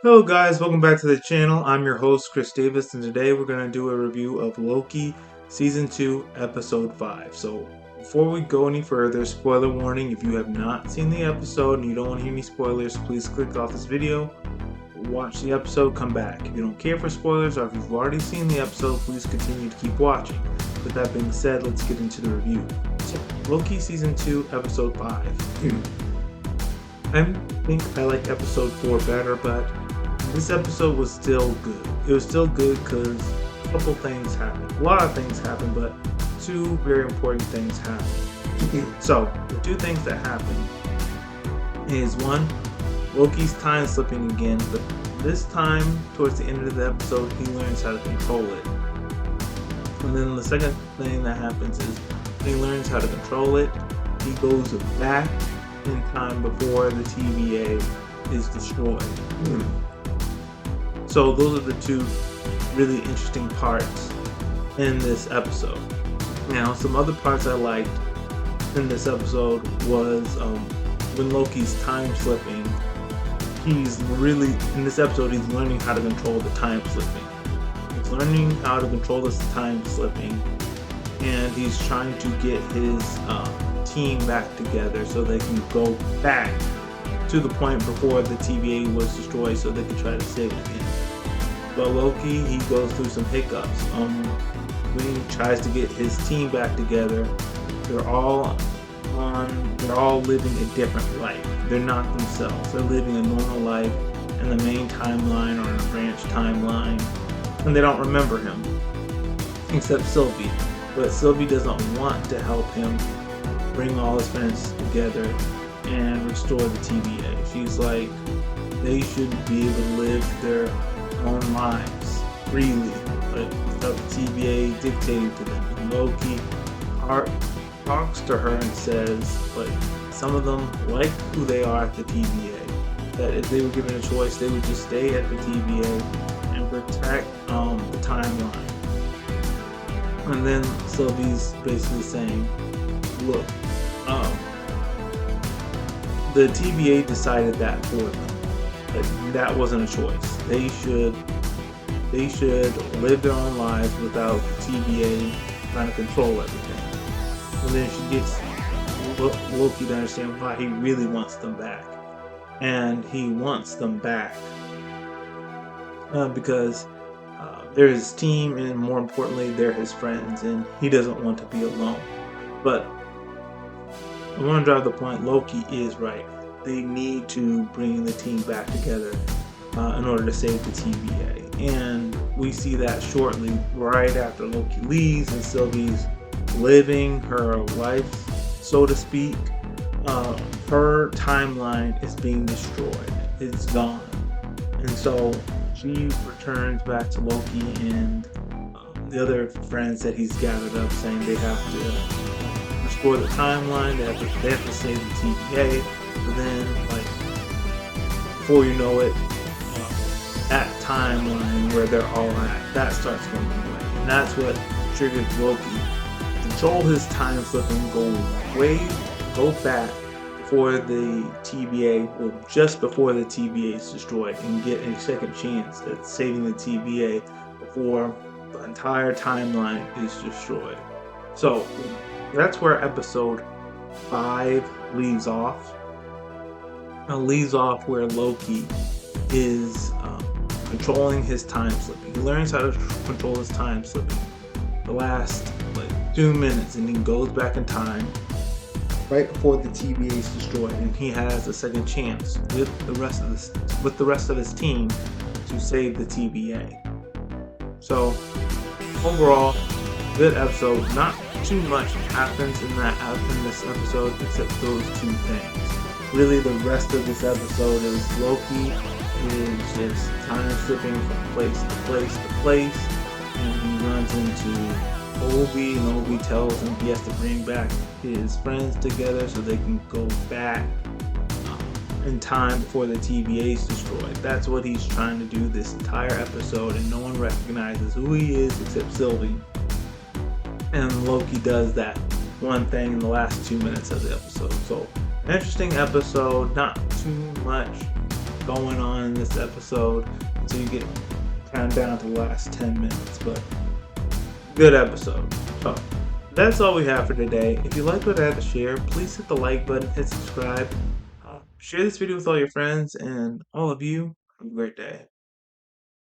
Hello guys, welcome back to the channel. I'm your host Chris Davis, and today we're going to do a review of Loki Season 2 Episode 5. So before we go any further, spoiler warning: if you have not seen the episode and you don't want to hear any spoilers, please click off this video, watch the episode, come back. If you don't care for spoilers, or if you've already seen the episode, please continue to keep watching. With that being said, let's get into the review. So Loki Season 2 Episode 5. I think I like Episode 4 better, but this episode was still good. It was still good because a couple things happened. A lot of things happened, but two very important things happened. So, the two things that happened is one, Loki's time slipping again, but this time, towards the end of the episode, he learns how to control it. And then the second thing that happens is he learns how to control it. He goes back in time before the TVA is destroyed. So those are the two really interesting parts in this episode. Now, some other parts I liked in this episode was when Loki's time slipping. In this episode, he's learning how to control the time slipping. He's learning how to control this time slipping, and he's trying to get his team back together so they can go back to the point before the TVA was destroyed so they can try to save it again. But Loki, he goes through some hiccups. When he tries to get his team back together, they're all living a different life. They're not themselves. They're living a normal life in the main timeline or in a branch timeline, and they don't remember him, except Sylvie. But Sylvie doesn't want to help him bring all his friends together and restore the TVA. She's like, they should be able to live their own lives freely, but without the TVA dictating to them. And Loki talks to her and says, like, some of them like who they are at the TVA. That if they were given a choice, they would just stay at the TVA and protect the timeline. And then Sylvie's basically saying, look, the TVA decided that for them. Like, that wasn't a choice. They should live their own lives without the TVA trying to control everything. And then she gets Loki to understand why he really wants them back. And he wants them back because they're his team, and more importantly, they're his friends, and he doesn't want to be alone. But I want to drive the point, Loki is right. They need to bring the team back together in order to save the TVA. And we see that shortly, right after Loki leaves and Sylvie's living her life, so to speak. Her timeline is being destroyed. It's gone. And so she returns back to Loki and the other friends that he's gathered up, saying they have to restore the timeline, they have to save the TVA. But then, like, before you know it, that timeline where they're all at, that starts going away. And that's what triggers Loki to control his time slipping, go back before the TVA, well, just before the TVA is destroyed, and get a second chance at saving the TVA before the entire timeline is destroyed. So that's where episode 5 leaves off. It leaves off where Loki is controlling his time slipping. He learns how to control his time slipping the last 2 minutes, and he goes back in time right before the TVA is destroyed, and he has a second chance with the rest of his team to save the TVA. So overall, good episode. Not too much happens in this episode except those two things. Really, the rest of this episode is Loki is just time slipping from place to place to place, and he runs into Obi, and Obi tells him he has to bring back his friends together so they can go back in time before the TVA is destroyed. That's what he's trying to do this entire episode, and no one recognizes who he is except Sylvie. And Loki does that one thing in the last 2 minutes of the episode. So, an interesting episode, not too much going on in this episode, so you get kind of down to the last 10 minutes. But good episode. So that's all we have for today. If you liked what I had to share, please hit the like button, hit subscribe, share this video with all your friends, and all of you, have a great day.